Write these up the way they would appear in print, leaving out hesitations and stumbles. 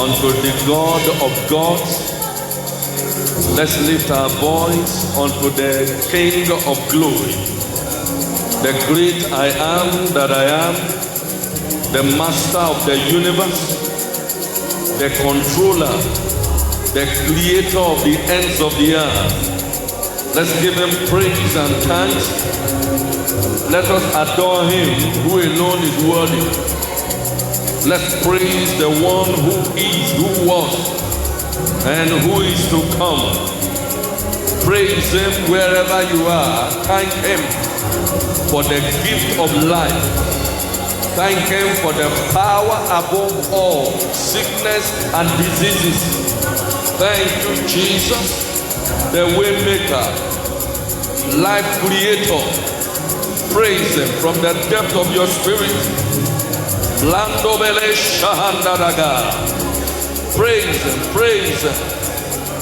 unto the God of gods. Let's lift our voice unto the King of glory, the great I am that I am, the master of the universe, the controller, the creator of the ends of the earth. Let's give him praise and thanks. Let us adore him who alone is worthy. Let's praise the one who is, who was, and who is to come. Praise him wherever you are. Thank him for the gift of life. Thank him for the power above all sickness and diseases. Thank you, Jesus, the way maker, life creator. Praise him from the depth of your spirit. Lando bele shahandadaga. Praise him, praise him,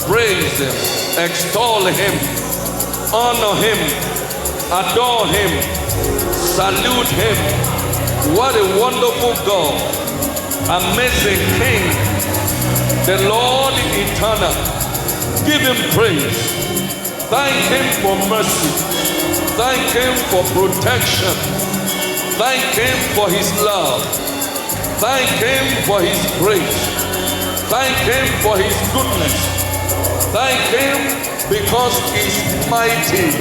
praise him, extol him, honor him, adore him, salute him. What a wonderful God, amazing King, the Lord eternal. Give him praise. Thank him for mercy. Thank him for protection. Thank him for his love. Thank him for his grace. Thank him for his goodness. Thank him because he's mighty.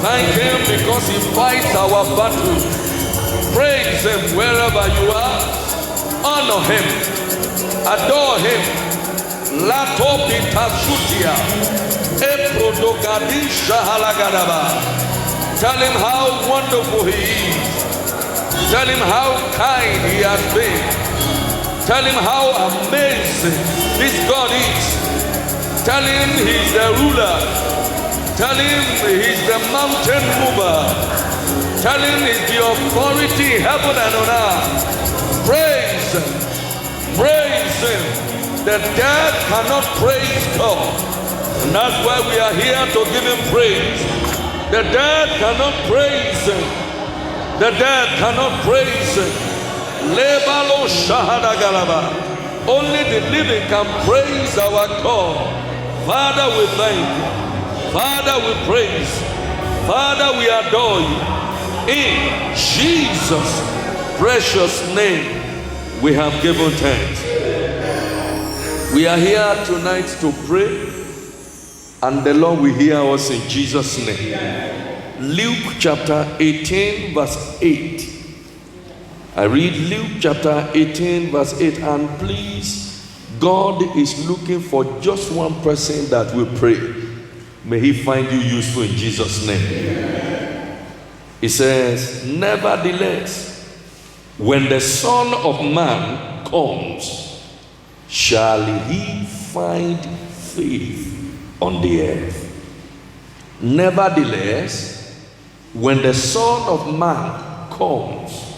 Thank him because he fights our battles. Praise him wherever you are. Honor him. Adore him. Lato pitasutia. Eprodogadisha halagadaba. Tell him how wonderful he is. Tell him how kind he has been. Tell him how amazing this God is. Tell him he's the ruler. Tell him he's the mountain mover. Tell him he's the authority in heaven and on earth. Praise him. Praise him. The dead cannot praise God. And that's why we are here to give him praise. The dead cannot praise him. The dead cannot praise him. Lebalo shahada galaba. Only the living can praise our God. Father, we thank you. Father, we praise. Father, we adore you. In Jesus' precious name, we have given thanks. We are here tonight to pray, and the Lord will hear us in Jesus' name. Luke chapter 18, verse 8. I read Luke chapter 18, verse 8, and please, God is looking for just one person that will pray. May he find you useful in Jesus' name. It says, nevertheless, when the Son of Man comes, shall he find faith on the earth? Nevertheless, when the Son of Man comes,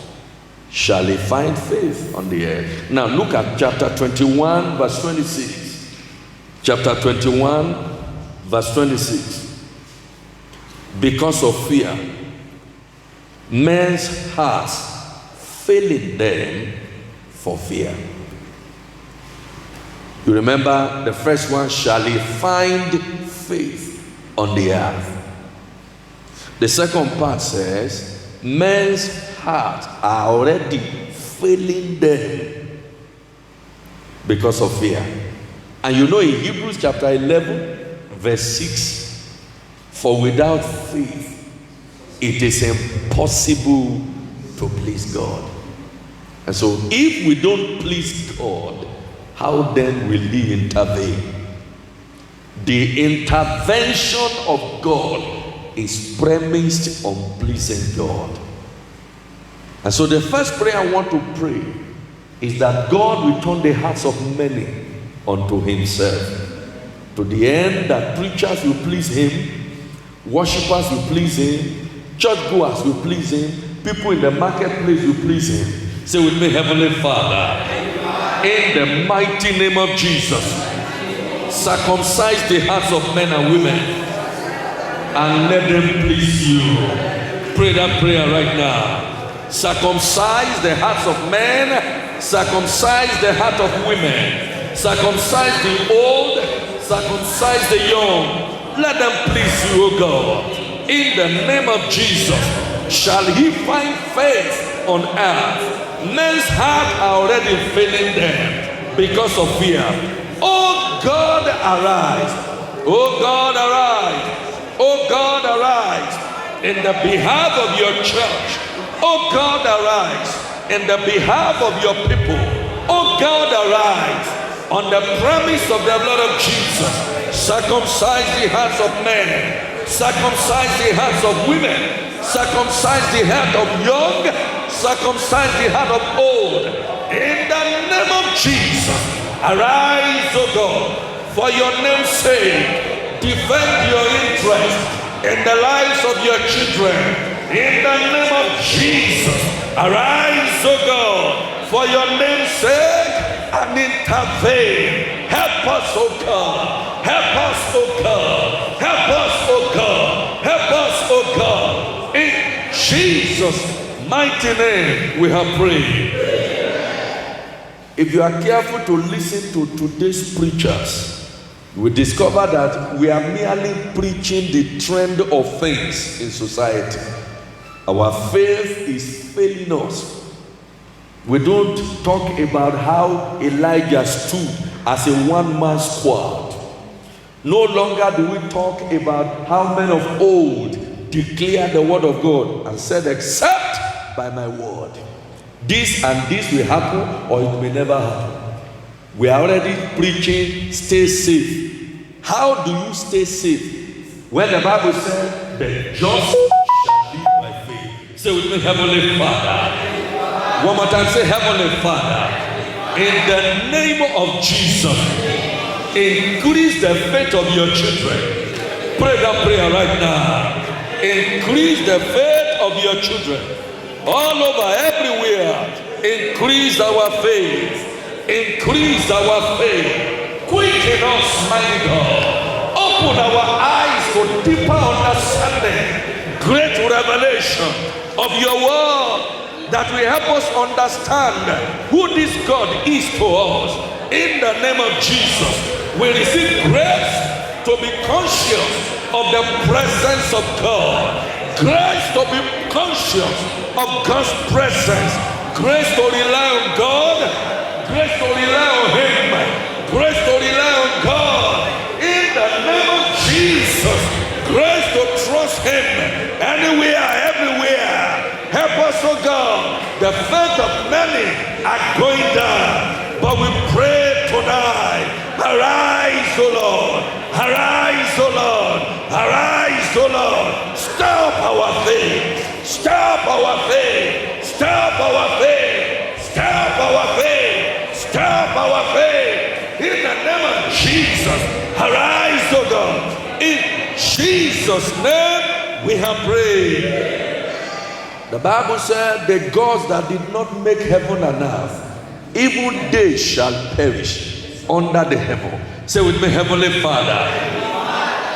shall he find faith on the earth? Now look at chapter 21, verse 26. Chapter 21, verse 26. Because of fear, men's hearts failing them for fear. You remember the first one, shall he find faith on the earth? The second part says, men's hearts are already failing them because of fear. And you know in Hebrews chapter 11, verse 6, for without faith, it is impossible to please God. And so if we don't please God, how then will he intervene? The intervention of God is premised on pleasing God. And so the first prayer I want to pray is that God will turn the hearts of many unto himself, to the end that preachers will please him, worshipers will please him, churchgoers will please him, people in the marketplace will please him. Say with me, Heavenly Father, in the mighty name of Jesus, circumcise the hearts of men and women and let them please you. Pray that prayer right now. Circumcise the hearts of men, circumcise the heart of women, Circumcise the old, circumcise the young. Let them please you, O God. In the name of Jesus, shall he find faith on earth? Men's hearts are already failing them because of fear. Oh God, arise. Oh God, arise. Oh God, arise in the behalf of your church. Oh God, arise in the behalf of your people. Oh God, arise on the premise of the blood of Jesus. Circumcise the hearts of men, circumcise the hearts of women, circumcise the heart of young, circumcise the heart of old. In the name of Jesus, arise, O God, for your name's sake. Defend your interest in the lives of your children. In the name of Jesus, arise, O God, for your name's sake, and intervene. Help us, O God. Help us, O God. Help us, O God. Help us, O God. In Jesus' mighty name we have prayed. If you are careful to listen to today's preachers, we discover that we are merely preaching the trend of things in society. Our faith is failing us. We don't talk about how Elijah stood as a one-man squad. No longer do we talk about how men of old declared the word of God and said, except by my word, this and this will happen or it may never happen. We are already preaching, stay safe. How do you stay safe? When the Bible says, the just shall live by faith. Say with me, Heavenly Father. One more time, say, Heavenly Father. In the name of Jesus, increase the faith of your children. Pray that prayer right now. Increase the faith of your children. All over, everywhere. Increase our faith. Increase our faith. Quicken us, mighty God. Open our eyes for deeper understanding. Great revelation of your word that will help us understand who this God is to us. In the name of Jesus, we receive grace to be conscious of the presence of God. Grace to be conscious of God's presence. Grace to rely on God. Grace to rely on Him. Grace to rely on God. In the name of Jesus. Grace to trust Him. Anywhere, everywhere. Help us, oh God. The faith of many are going down. But we pray tonight. Arise, O Lord. Arise, O Lord. Arise, O Lord. Stop our faith. Stop our faith. Stop our faith. Stop our faith. Stop our faith. In the name of Jesus. Arise, O God. In Jesus' name we have prayed. The Bible said the gods that did not make heaven and earth, even they shall perish under the heaven. Say with me, Heavenly Father.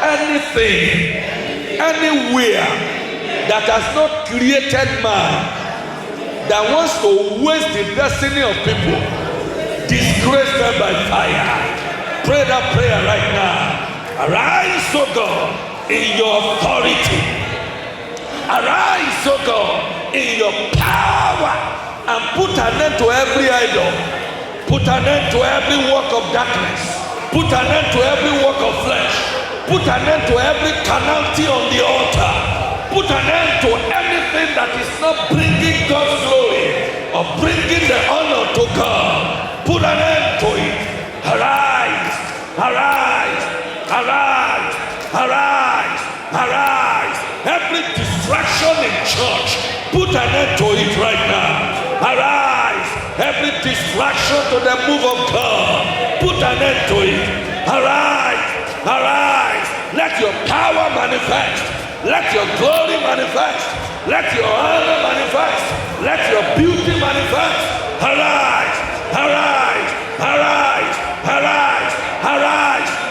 Anything, anywhere that has not created man, that wants to waste the destiny of people, disgrace them by fire. Pray that prayer right now. Arise, O God, in your authority. Arise, O God, in your power, and put an end to every idol. Put an end to every work of darkness. Put an end to every work of flesh. Put an end to every carnality on the altar. Put an end to anything that is not bringing God's glory or bringing the honor to God. Put an end to it. Arise, arise, arise, arise, arise. Every distraction in church, put an end to it right now. Arise. Every distraction to the move of God, put an end to it. Arise, arise. Let your power manifest. Let your glory manifest. Let your honor manifest. Let your beauty manifest. Arise, arise, arise, arise, arise.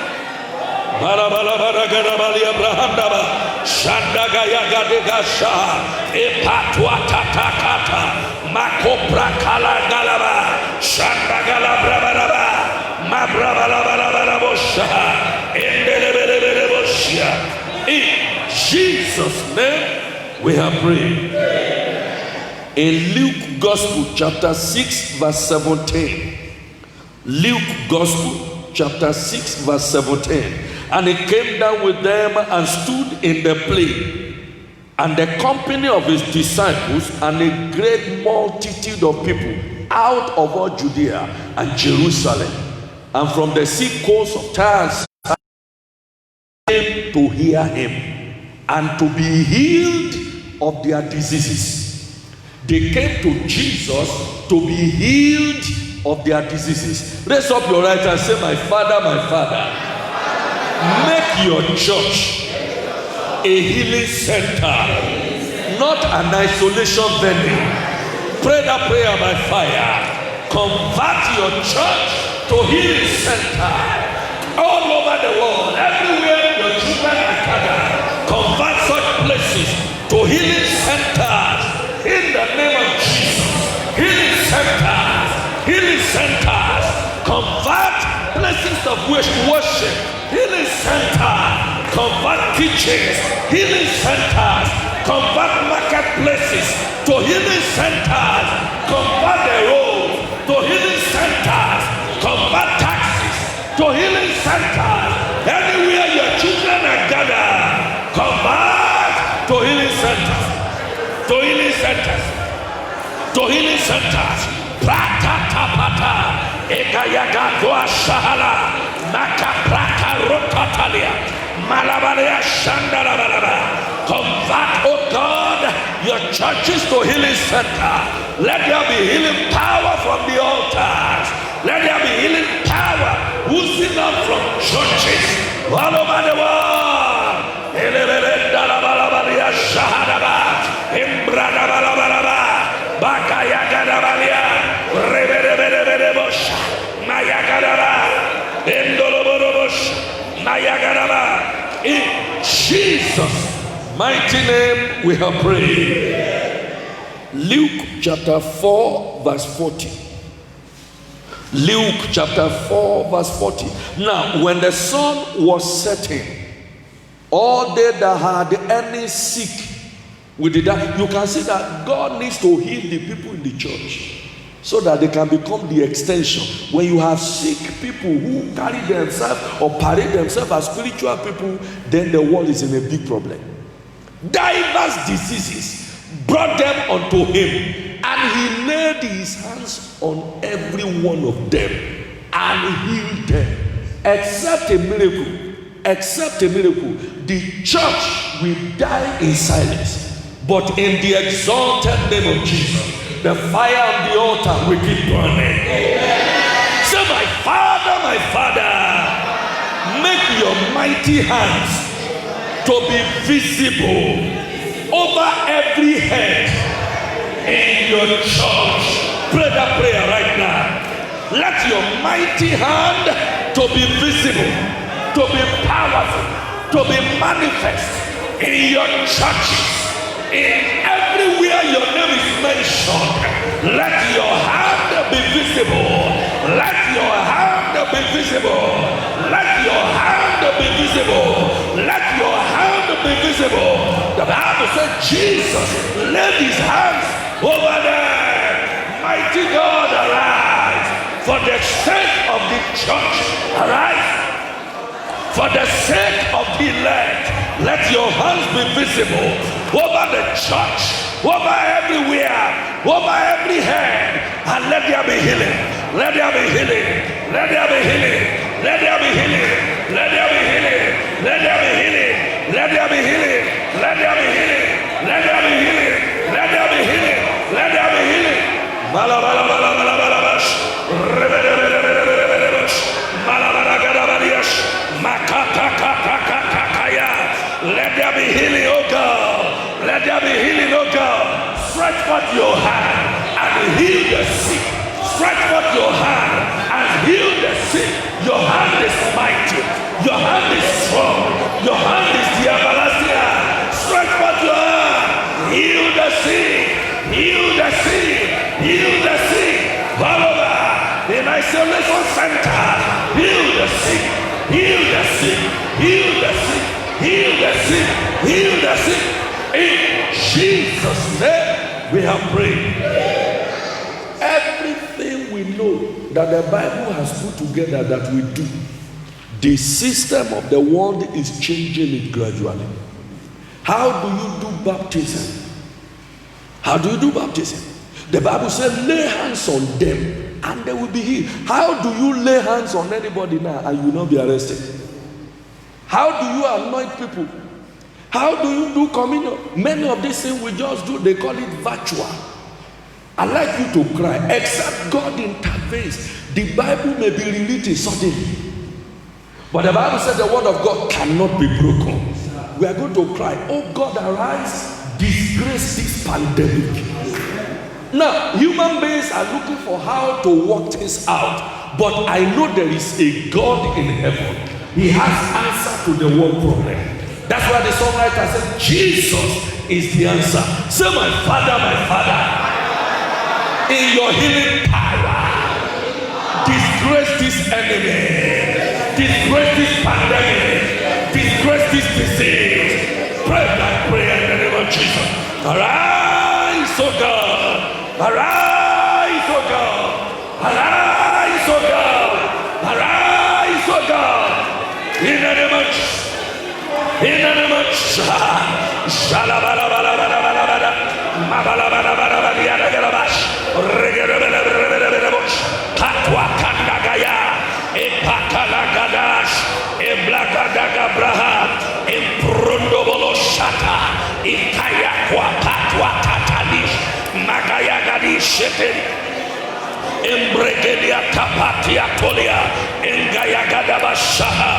In Jesus' name we have prayed. In Luke Gospel chapter 6 verse 17. Luke Gospel chapter 6 verse 17. And he came down with them and stood in the plain, and the company of his disciples and a great multitude of people out of all Judea and Jerusalem, and from the sea coast of Tyre came to hear him and to be healed of their diseases. They came to Jesus to be healed of their diseases. Raise up your right hand and say, my Father, make your church a healing center, not an isolation venue. Pray that prayer by fire. Convert your church to healing center all over the world. Everywhere your children are gathered, convert such places to healing centers in the name of Jesus. Healing centers, healing centers. Convert places of worship, healing centers. Convert teachings, healing centers. Convert marketplaces to healing centers. Convert the roads to healing centers. Convert taxis to healing centers. Anywhere your children are gathered, convert to healing centers. To healing centers. To healing centers. Prakatapata, Ekayaga Dwa Shahala, Maka Praka Rokatalia, Malabaria Shandarabalaba. Convert, oh God, your churches to healing center. Let there be healing power from the altars. Let there be healing power oozing up from churches all over the world. In Jesus' mighty name we have prayed. Luke chapter 4 verse 40. Luke chapter 4 verse 40. Now when the sun was setting, all they that had any sick with that, you can see that God needs to heal the people in the church so that they can become the extension. When you have sick people who carry themselves or parade themselves as spiritual people, then the world is in a big problem. Diverse diseases brought them unto him, and he laid his hands on every one of them and healed them. Except a miracle, the church will die in silence. But in the exalted name of Jesus, the fire of the altar will keep burning. Amen. Say, my Father, make your mighty hands to be visible over every head in your church. Pray that prayer right now. Let your mighty hand to be visible, to be powerful, to be manifest in your churches. In everywhere your name is mentioned, let your hand be visible. Let your hand be visible. Let your hand be visible. Let your hand be visible. The Bible said Jesus laid his hands over them. Mighty God, arise. For the sake of the church, arise. For the sake of the elect, let your hands be visible over the church, over everywhere, over every head, and let there be healing. Let there be healing. Let there be healing. Let there be healing. Let there be healing. Let there be healing. Let there be healing. Let there be healing. Let there be healing. Let there be healing. Let there be healing. Malabala balabala balabash. Malabala gadabaliash. Makata kata kata kaya. Let there be healing, oh God. Let there be healing, oh God. Stretch forth your hand and heal the sick. Stretch forth your hand and heal the sick. Your hand is mighty. Your hand is strong. Your hand is the everlasting hand. Stretch forth your hand. Heal the sick. Heal the sick. Heal the sick. All over. In isolation center. the sick, heal the sick, heal the sick, heal the sick, heal the sick. In Jesus' name we have prayed. Everything we know that the Bible has put together that we do, the system of the world is changing it gradually. How do you do baptism? How do you do baptism? The Bible says lay hands on them and they will be healed. How do you lay hands on anybody now and you will not be arrested? How do you anoint people? How do you do communion? Many of these things we just do, they call it virtual. I like you to cry, except God intervenes. The Bible may be rewritten suddenly, but the Bible says the word of God cannot be broken. We are going to cry, oh God, arise, disgrace this pandemic. Now, human beings are looking for how to work things out, but I know there is a God in heaven. He has answer to the world problem. That's why the songwriter said, Jesus is the answer. Say, my Father, in your healing power, disgrace this enemy, disgrace this pandemic, disgrace this disease. Pray that prayer in the name of Jesus. Arise, O God. Arise, O God. Arise, O God. Arise, O God. In the name of Jesus. In the name of Jesus. Katwa kandagaya, epakalagadash, eblagadaga emprondobolo shata, ikaya kwa katwa katalish, magaya gadishete. Embregelia kapatia tolia, engaya gadabashaha,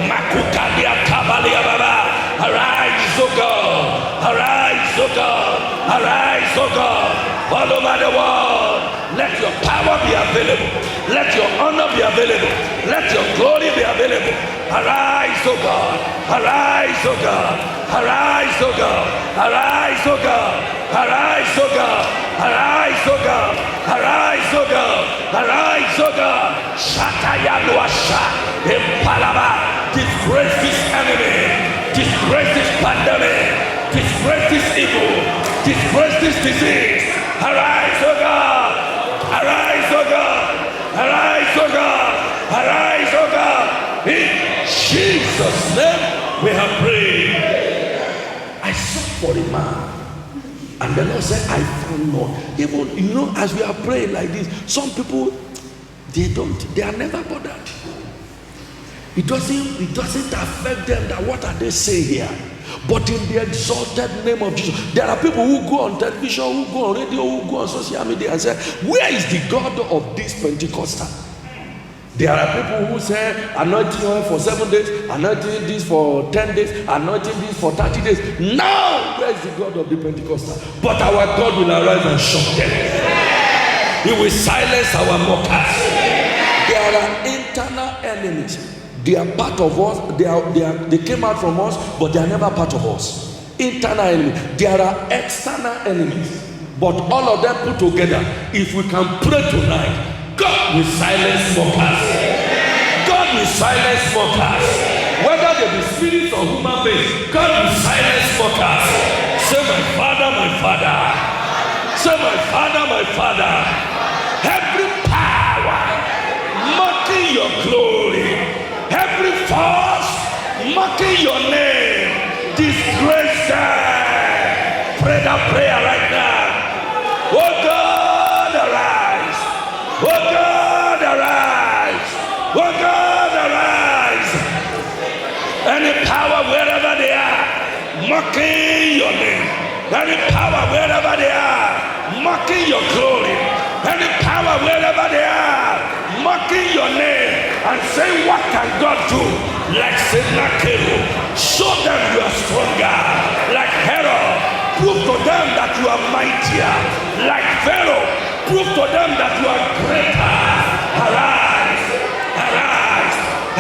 makukalia kabalia baba. Arise, O God, arise, O God, arise, O God, all over the world. Let your power be available, let your honor be available, let your glory be available. Arise, O God, arise, O God, arise, O God, arise, O God, arise, O God, arise, O God, arise, O God, arise, O God. Shataya luasha, impalaba, disgrace this enemy, disgrace this pandemic, disgrace this evil, disgrace this disease. Arise, O God, arise, O God, arise, O God, arise, O God. In Jesus' name we have prayed. I sought for a man, and the Lord said, I found none. Even, you know, as we are praying like this, some people, they are never bothered. It doesn't affect them that what are they saying here. But in the exalted name of Jesus, there are people who go on television, who go on radio, who go on social media and say, where is the God of this Pentecostal? There are people who say, anointing oil for 7 days, anointing this for 10 days, anointing this for 30 days. Now, where is the God of the Pentecostal? But our God will arise and shock them. He will silence our mockers. There are internal enemies. They are part of us. They came out from us, but they are never part of us. Internal enemies. There are external enemies, but all of them put together. If we can pray tonight, God will silence mockers. God will silence mockers. Whether they be spirits or human beings, God will silence mockers. Say, my Father, my Father. Say, my Father, my Father. Every power mocking your glory, every force mocking your name, disgrace them. Pray that prayer right now. Oh God, arise. Oh God, arise. Oh God, arise. Any power wherever they are, mocking your name. Any power wherever they are, mocking your glory. Any power wherever they are, mocking your name and saying, what can God do? Like Sennacherib, show them you are stronger. Like Herod, prove to them that you are mightier. Like Pharaoh, prove to them that you are greater. Arise, arise,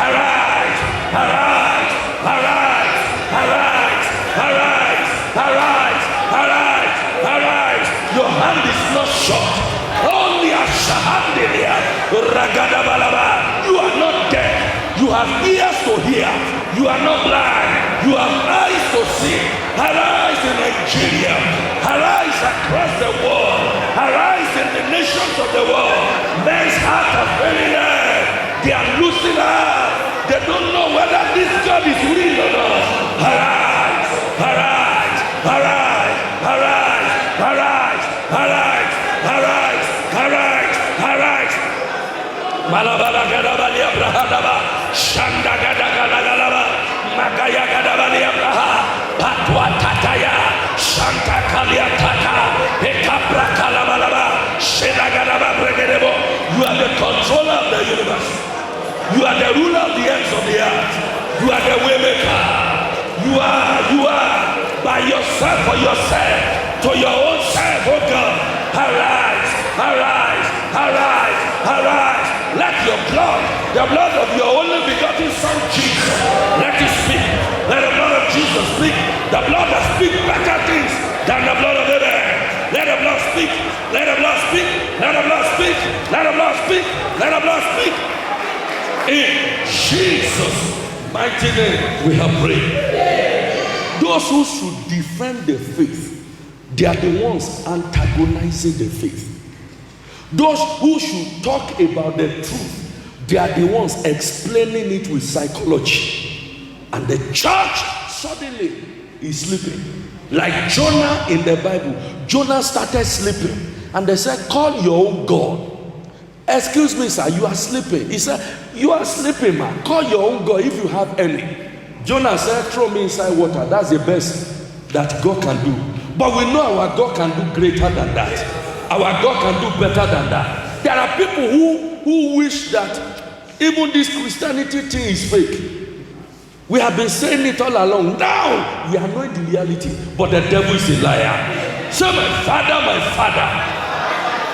arise, arise, arise, arise, arise, arise, arise, arise. Your hand is not short. Only a shahandilia, ragadabalaba. You are not dead. You have ears to hear. You are not blind. You have eyes to see. Arise in Nigeria. Arise across the world. Arise in the nations of the world. Men's hearts are failing them. They are losing heart. They don't know whether this God is real or not. Arise. Arise. Arise. Arise. Arise. Arise. Arise. Arise. Arise. Malabala gadabali abrahadaba. Shanda gadagalagalaba. Magaya gadabali abraha. Patwa tataya. Shanta kalia tata. Ekabra kalabalaba. Sheda gadaba bregedebo. You are the controller of the universe. You are the ruler of the ends of the earth. You are the way maker. You are by yourself for yourself, to your own self, oh God. Arise, arise, arise, arise. Let your blood, the blood of your only begotten Son Jesus, let it speak. Let the blood of Jesus speak. The blood that speaks better things than the blood of Abel. Let the blood speak. Let the blood speak. Let the blood speak. Let the blood speak. Let the blood speak. In Jesus' mighty name, we have prayed. Those who should defend the faith, they are the ones antagonizing the faith. Those who should talk about the truth, they are the ones explaining it with psychology. And the church suddenly is sleeping. Like Jonah in the Bible. Jonah started sleeping. And they said, call your own God. Excuse me, sir, you are sleeping. He said, you are sleeping, man. Call your own God if you have any. Jonah said, throw me inside water. That's the best that God can do. But we know our God can do greater than that. Our God can do better than that. There are people who wish that even this Christianity thing is fake. We have been saying it all along. Now we are knowing the reality. But the devil is a liar. So my father,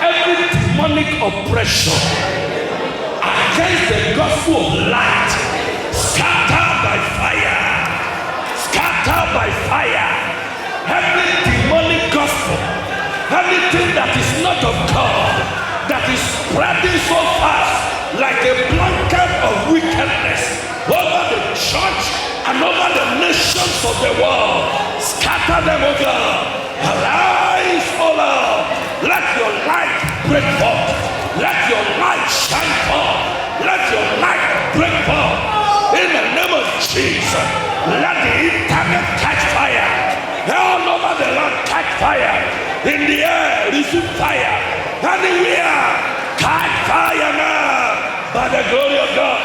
every demonic oppression against the gospel of light, scatter by fire. Scatter by fire. Every demonic gospel, anything that is not of God, that is spreading so fast like a blanket of wickedness over the church and over the nations of the world. Scatter them, O God. Arise, O Lord. Let your light break forth. Let your light shine forth. Let your light break forth. In the name of Jesus, let the internet catch fire. All over the land catch fire. In the air, receive fire. Anywhere, catch fire now. By the glory of God.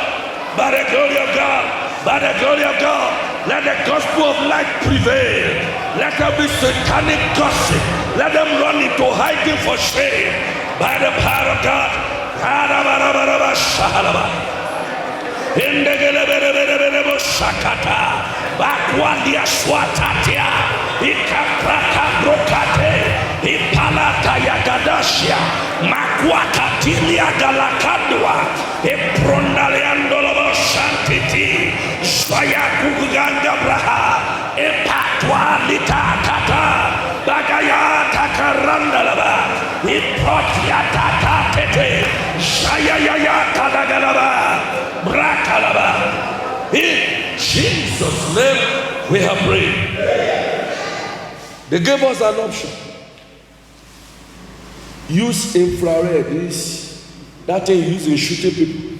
By the glory of God. By the glory of God. Let the gospel of light prevail. Let there be satanic gossip. Let them run into hiding for shame. By the power of God. In the gelebelebelebelebo shakata. Bakwadia swatatia. Ikapraka brokate. Ipalata yagadashia. Makwakatilia galakadwa. Eprondaleandolobo shantiti. Swayakuganga braha. Epatwa litakata. Bagaya takarandalaba. Ipotia tatatete. Shayayaya tadagalaba. Brakalaba. In Jesus' name we have prayed. They gave us an option. Use infrared, that thing used in shooting people.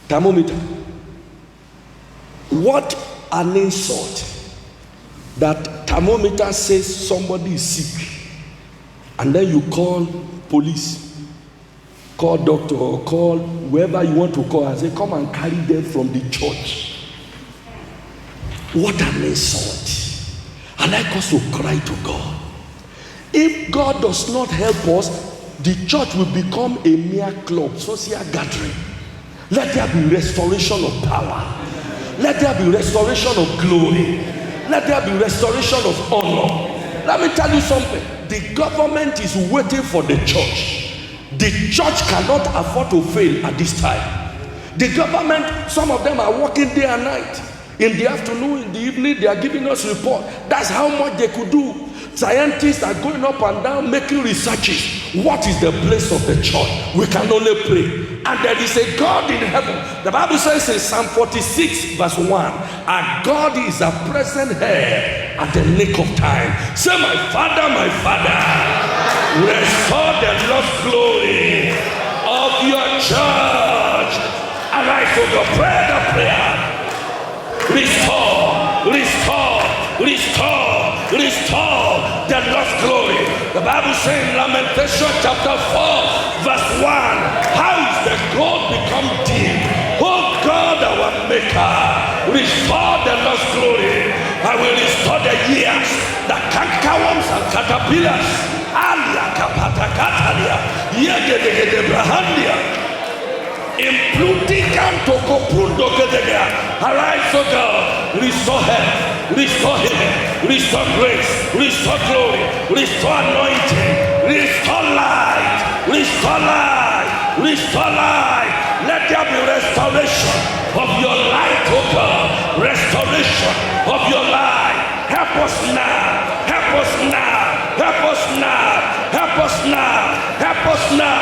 Thermometer. What an insult that thermometer says somebody is sick, and then you call police, call doctor, or call whoever you want to call and say, come and carry them from the church. What an insult. I like us to cry to God. If God does not help us, the church will become a mere club, social gathering. Let there be restoration of power. Let there be restoration of glory. Let there be restoration of honor. Let me tell you something. The government is waiting for the church. The church cannot afford to fail at this time. The government, some of them are working day and night. In the afternoon, in the evening, they are giving us report. That's how much they could do. Scientists are going up and down making researches. What is the place of the church? We can only pray. And there is a God in heaven. The Bible says in Psalm 46 verse 1, our God is a present help at the nick of time. Say, my Father, restore the lost glory of your church. Arise, O God, pray the prayer. Restore the lost glory. The Bible says in Lamentation chapter 4 verse 1, how is the gold become dim? Oh God, our maker, restore the lost glory. I will restore the years, the cankerworms and caterpillars, alia kapatakatalia, yegedegedebrahandia, impluticam tokoprundo gedega. Arise, O God, restore health, restore healing, restore grace, restore glory, restore anointing, restore light, restore light, restore light. Let there be restoration of your light, O God, restoration of your light. Help us now, help us now, help us now, help us now, help us now.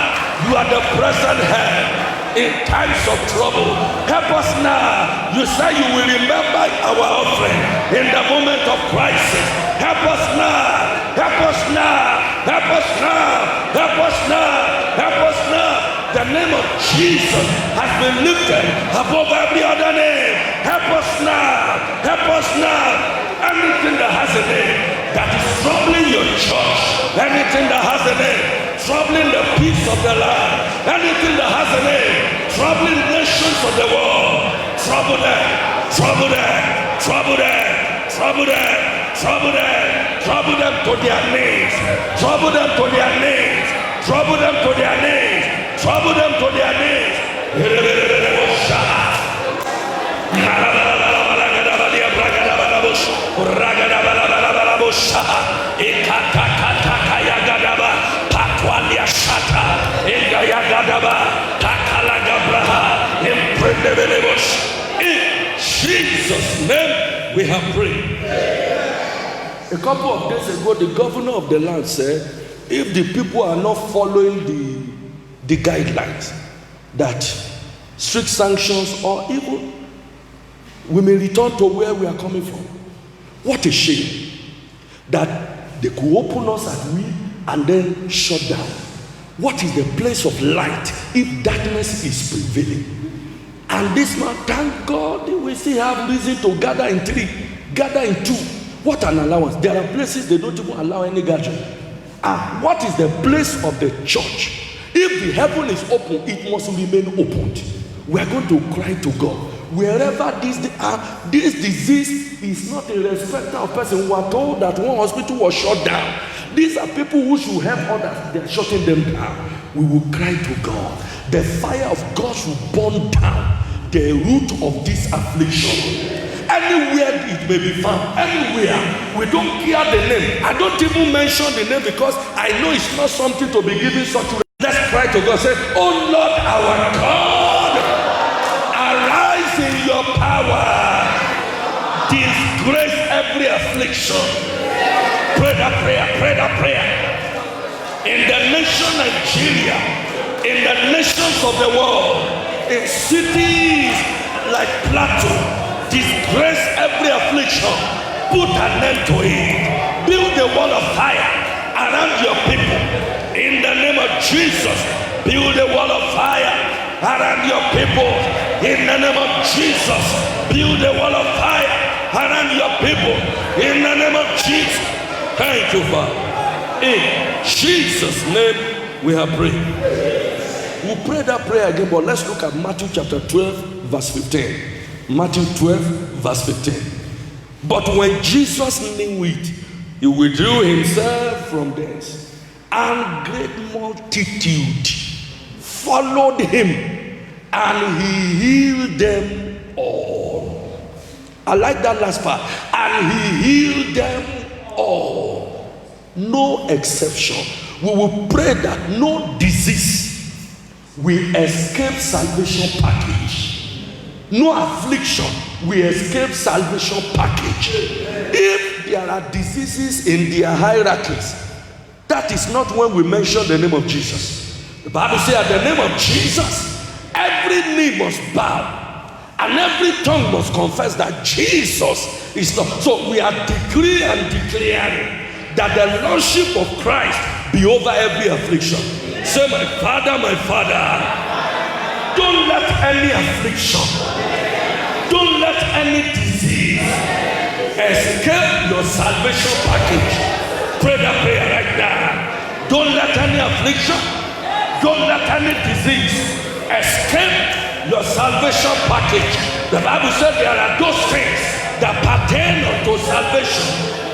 You are the present help in times of trouble. Help us now. You say you will remember our offering in the moment of crisis. Help us now. Help us now. Help us now. Help us now. Help us now. The name of Jesus has been lifted above every other name. Help us now. Help us now. Anything that has a name that is troubling your church, anything that has a name troubling the peace of the land, anything that has a name troubling nations of the world, trouble them, trouble them, trouble them, trouble them, trouble them, trouble them to their knees, trouble them to their knees, trouble them to their knees, trouble them to their knees. In Jesus' name we have prayed. A couple of days ago, the governor of the land said, if the people are not following the guidelines, that strict sanctions or even we may return to where we are coming from. What a shame that they could open us at will and then shut down. What is the place of light if darkness is prevailing? And this man, thank God, we still have reason to gather in 3, gather in 2. What an allowance. There are places they don't even allow any gathering. And what is the place of the church? If the heaven is open, it must remain opened. We are going to cry to God. Wherever this disease is not a respecter of person. We are told that one hospital was shut down. These are people who should help others. They are shutting them down. We will cry to God. The fire of God should burn down the root of this affliction. Anywhere it may be found, anywhere. We don't care the name. I don't even mention the name because I know it's not something to be given such. Let's cry to God. Say, oh Lord our God, arise in your power. Disgrace every affliction. Pray that prayer, pray that prayer. In the nation Nigeria, in the nations of the world, in cities like Plateau, disgrace every affliction. Put an end to it. Build a wall of fire around your people. In the name of Jesus, build a wall of fire around your people. In the name of Jesus, build a wall of fire around your people. In the name of Jesus. Thank you, Father. In Jesus' name we have prayed. We'll pray that prayer again, but let's look at Matthew chapter 12, verse 15. Matthew 12, verse 15. But when Jesus knew it, he withdrew himself from thence, and great multitude followed him, and he healed them all. I like that last part. And he healed them all. No exception. We will pray that no disease will escape salvation package. No affliction will escape salvation package. If there are diseases in their hierarchies, that is not when we mention the name of Jesus. The Bible says at the name of Jesus, every knee must bow and every tongue must confess that Jesus is Lord. So we are decreeing and declaring that the Lordship of Christ be over every affliction. Say, my Father, don't let any affliction, don't let any disease escape your salvation package. Pray that prayer right now. Don't let any affliction, don't let any disease escape your salvation package. The Bible says there are those things that pertain unto salvation.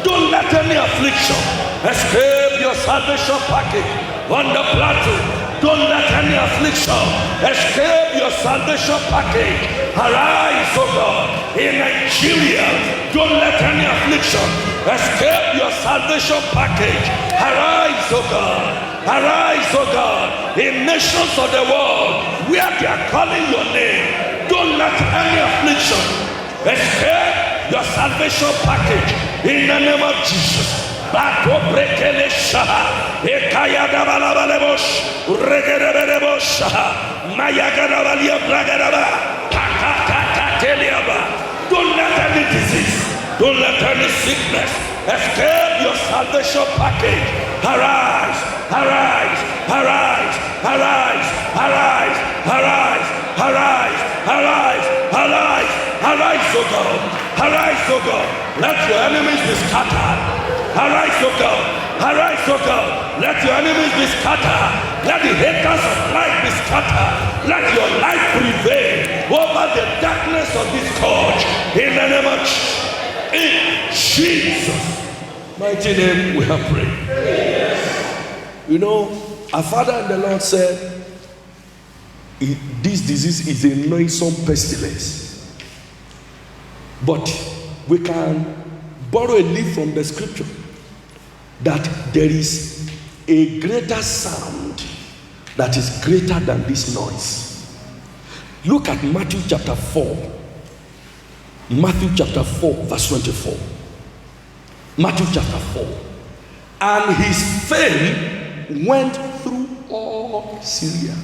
Don't let any affliction escape your salvation package. On the platform, don't let any affliction escape your salvation package. Arise, O God, in Nigeria. Don't let any affliction escape your salvation package. Arise, O God. Arise, O God, in nations of the world where they are calling your name. Don't let any affliction escape your salvation package. In the name of Jesus. Bato brekele shaha, ekaya da balabalebosh, regerebelebosh, mayagarabalia bragaraba, pakakakateliaba. Don't let any disease, don't let any sickness escape your salvation package. Arise, arise, arise, arise, arise, arise, arise, arise, arise, arise, O God, arise, O God. Let your enemies be scattered. Arise, O God. Arise, O God. Let your enemies be scattered. Let the haters of light be scattered. Let your light prevail over the darkness of this church. In the name of Jesus. In Jesus' mighty name we have prayed. You know, our Father and the Lord said, this disease is a noisome pestilence. But we can borrow a leaf from the scripture that there is a greater sound that is greater than this noise. Look at Matthew chapter 4. Matthew chapter 4 verse 24. Matthew chapter 4. And his fame went through all Syria.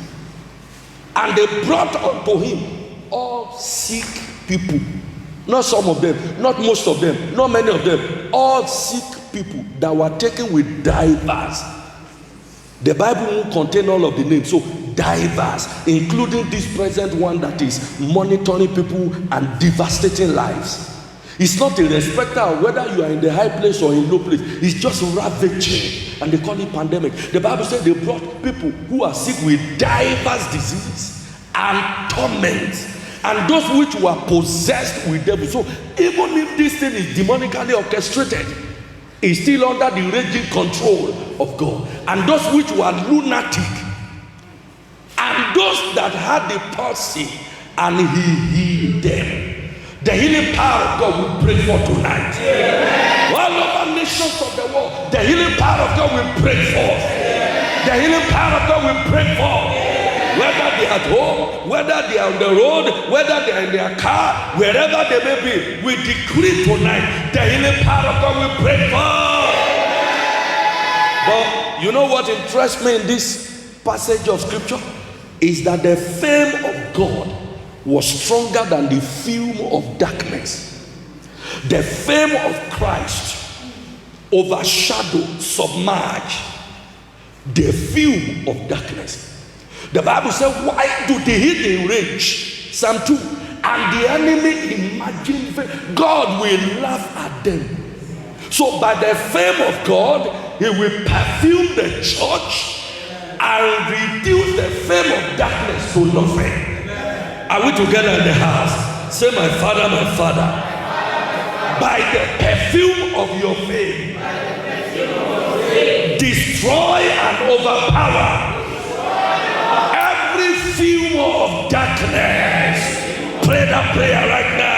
And they brought unto him all sick people. Not some of them, not most of them, not many of them. All sick people that were taken with divers. The Bible won't contain all of the names. So divers, including this present one that is monitoring people and devastating lives. It's not a respecter of whether you are in the high place or in low place. It's just ravaging. And they call it pandemic. The Bible said they brought people who are sick with diverse diseases and torments. And those which were possessed with devils. So even if this thing is demonically orchestrated, it's still under the raging control of God. And those which were lunatic, and those that had the palsy, and he healed them. The healing power of God will pray for tonight. All over nations of the world, the healing power of God will pray for. The healing power of God will pray for. Whether they are at home, whether they are on the road, whether they are in their car, wherever they may be, we decree tonight the healing power of God will pray for. But you know what interests me in this passage of scripture is that the fame of God was stronger than the fume of darkness. The fame of Christ overshadowed, submerged the fume of darkness. The Bible said, why do the hidden rage? Psalm 2. And the enemy imagine God will laugh at them. So by the fame of God, he will perfume the church and reduce the fame of darkness to nothing. Are we together in the house? Say, my Father, by the perfume of your fame, destroy and overpower every fume of darkness. Pray that prayer right now.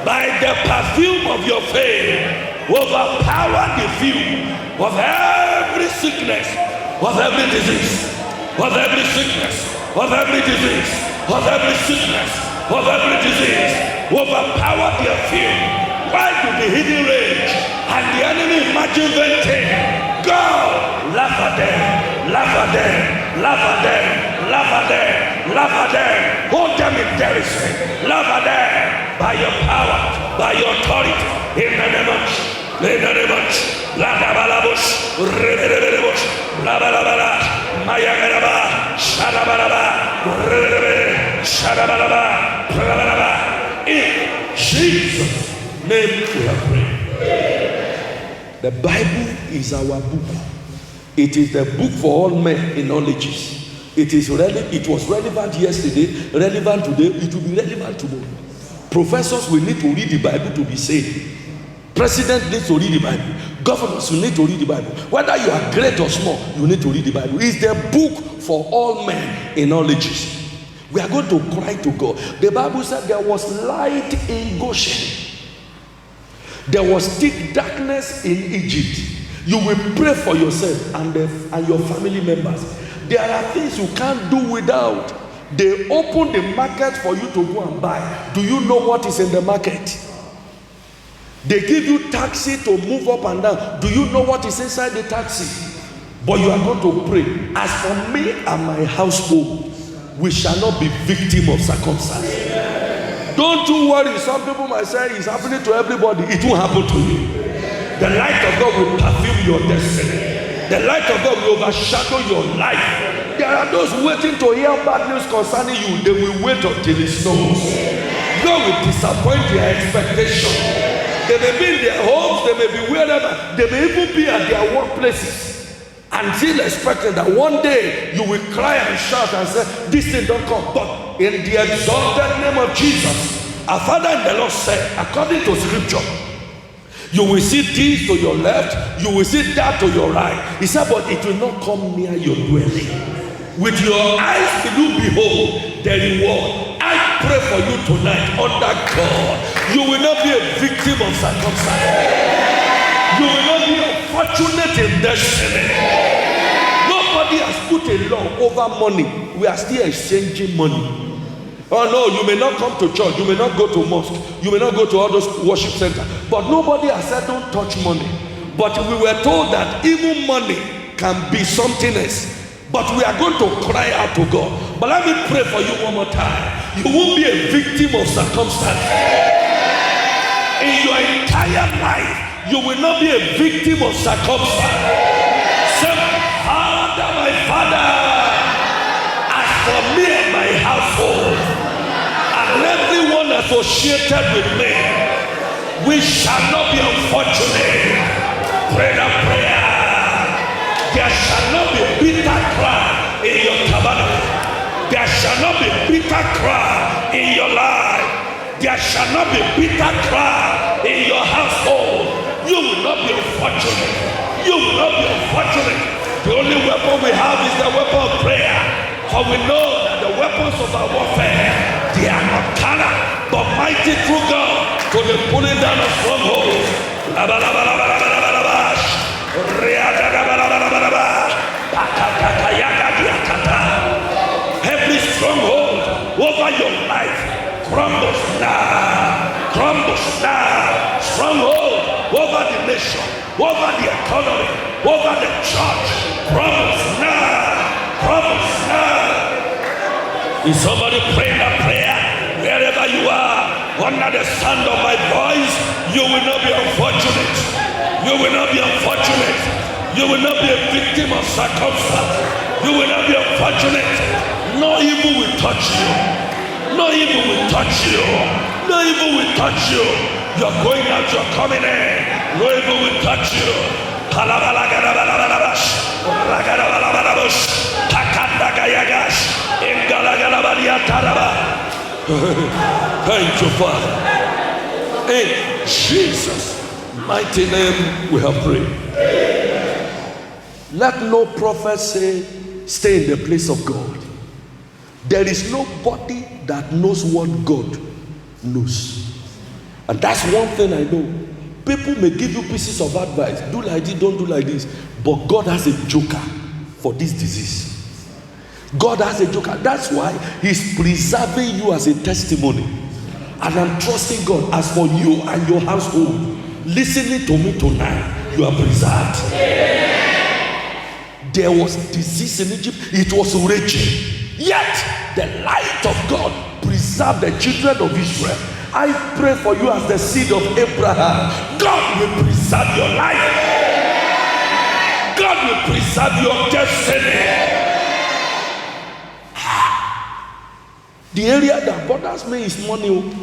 By the perfume of your fame, overpower the fume of every sickness, of every disease, of every sickness, of every disease, of every sickness, of every disease. Overpower their fume. Why do the hidden rage And the enemy imagine venting. God, laugh at them, laugh at them, laugh at them, laugh at them, laugh at them. Hold them in derision. Laugh at them by your power, by your authority. In the name of Jesus. In the name of Jesus. Ladabalabos, Reberebos, Labalabala, Mayagaraba, Shadabalaba, Rebere, Shadabalaba, Shadabalaba. In Jesus' name we have prayed. The Bible is our book. It is the book for all men in all ages. It was relevant yesterday, relevant today, it will be relevant tomorrow. Professors will need to read the Bible to be saved. President needs to read the Bible. Governors will need to read the Bible. Whether you are great or small, you need to read the Bible. It's the book for all men in all ages. We are going to cry to God. The Bible said there was light in Goshen. There was thick darkness in Egypt. You will pray for yourself and your family members. There are things you can't do without. They open the market for you to go and buy. Do you know what is in the market? They give you taxi to move up and down. Do you know what is inside the taxi? But you are going to pray. As for me and my household, we shall not be victim of circumstance. Don't you worry. Some people might say it's happening to everybody. It won't happen to you. The light of God will perfume your destiny. The light of God will overshadow your life. There are those waiting to hear bad news concerning you. They will wait until it snows. God will disappoint their expectation. They may be in their homes, they may be wherever, they may even be at their workplaces, until expecting that one day you will cry and shout and say, this thing don't come. But in the exalted name of Jesus, our Father in the Lord said, according to scripture, you will see this to your left, you will see that to your right. He said, but it will not come near your dwelling. With your eyes will you behold the reward. I pray for you tonight under God. You will not be a victim of circumstance. You will not be unfortunate in destiny. Nobody has put a law over money. We are still exchanging money. Oh no, you may not come to church. You may not go to mosque. You may not go to all those worship centers. But nobody has said don't touch money. But we were told that even money can be something else. But we are going to cry out to God. But let me pray for you one more time. You won't be a victim of circumstance. In your entire life, you will not be a victim of circumstance. Say, Father, my Father, as for me and my household, and everyone associated with me, we shall not be unfortunate. Pray that prayer. There shall not be bitter cry in your tabernacle. There shall not be bitter cry in your life. There shall not be bitter cry in your household. You will not be unfortunate. You will not be unfortunate. The only weapon we have is the weapon of prayer. For we know that the weapons of our warfare, they are not carnal, but mighty through God to the pulling down of strongholds. Every stronghold over your life crumbles now, crumbles now. Stronghold over the nation, over the economy, over the church, crumbles now, crumbles now. Is somebody praying that prayer? Wherever you are, under the sound of my voice, you will not be unfortunate. You will not be unfortunate. You will not be a victim of circumstance. You will not be unfortunate. No evil will touch you. No evil will touch you. No evil will touch you. You're going out, you're coming in. No evil will touch you. Thank you, Father. In Jesus' mighty name we have prayed. Let no prophet say, stay in the place of God. There is nobody that knows what God knows. And that's one thing I know. People may give you pieces of advice. Do like this, don't do like this. But God has a joker for this disease. God has a joker. That's why He's preserving you as a testimony. And I'm trusting God. As for you and your household, listening to me tonight, you are preserved. There was disease in Egypt, it was raging. Yet the light of God preserved the children of Israel. I pray for you as the seed of Abraham. God will preserve your life. God will preserve your destiny. The area that bothers me is money.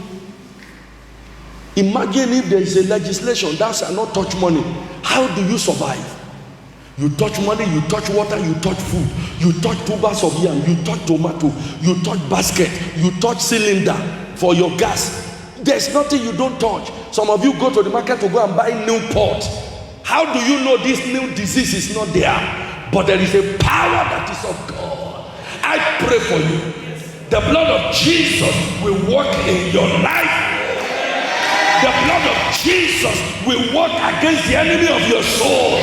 Imagine if there is a legislation that shall not touch money. How do you survive? You touch money, you touch water, you touch food, you touch tubers of yam, you touch tomato, you touch basket, you touch cylinder for your gas. There's nothing you don't touch. Some of you go to the market to go and buy new pot. How do you know this new disease is not there? But there is a power that is of God. I pray for you. The blood of Jesus will work in your life. The blood of Jesus will work against the enemy of your soul.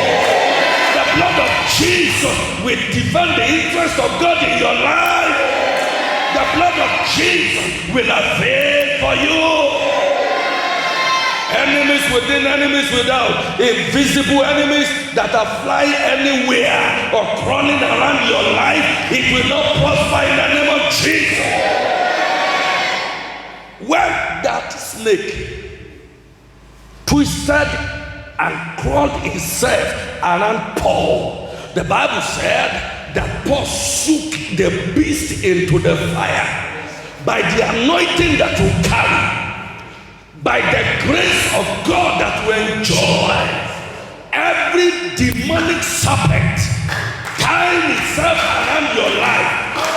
The blood of Jesus will defend the interest of God in your life. The blood of Jesus will avail for you. Enemies within, enemies without, invisible enemies that are flying anywhere or crawling around your life, it will not prosper in the name of Jesus. When that snake twisted and crawled himself around Paul, the Bible said that Paul shook the beast into the fire by the anointing that will carry. By the grace of God that we enjoy, every demonic serpent tying itself around your life,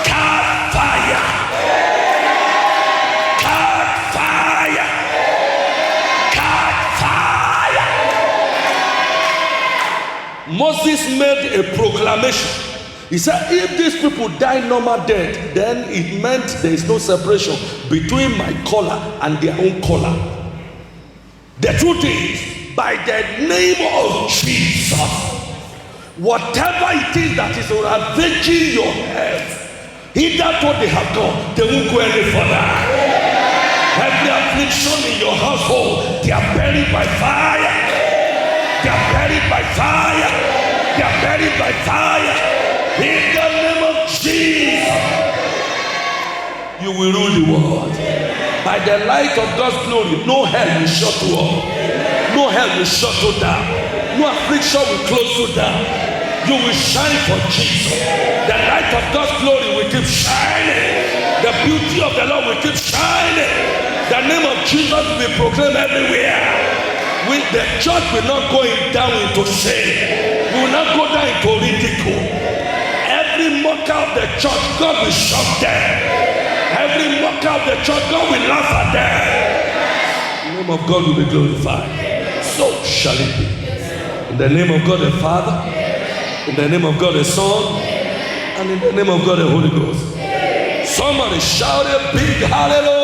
catch fire, catch fire, catch fire. Moses made a proclamation. He said, if these people die normal death, then it meant there is no separation between my color and their own color. The truth is, by the name of Jesus, whatever it is that is ravaging your health, hitherto they have gone, they won't go any further. Every affliction in your household, they are buried by fire. They are buried by fire. They are buried by fire. In the name of Jesus, you will rule the world. By the light of God's glory, no hell will shut you up. No hell will shut you down. No affliction will close you down. You will shine for Jesus. The light of God's glory will keep shining. The beauty of the Lord will keep shining. The name of Jesus will be proclaimed everywhere. The church will not go down into shame. We will not go down into ridicule. Every mocker of the church, God will shock them. Every mocker of the church, God will laugh at them. The name of God will be glorified. So shall it be. In the name of God the Father, in the name of God the Son, and in the name of God the Holy Ghost. Somebody shout a big hallelujah.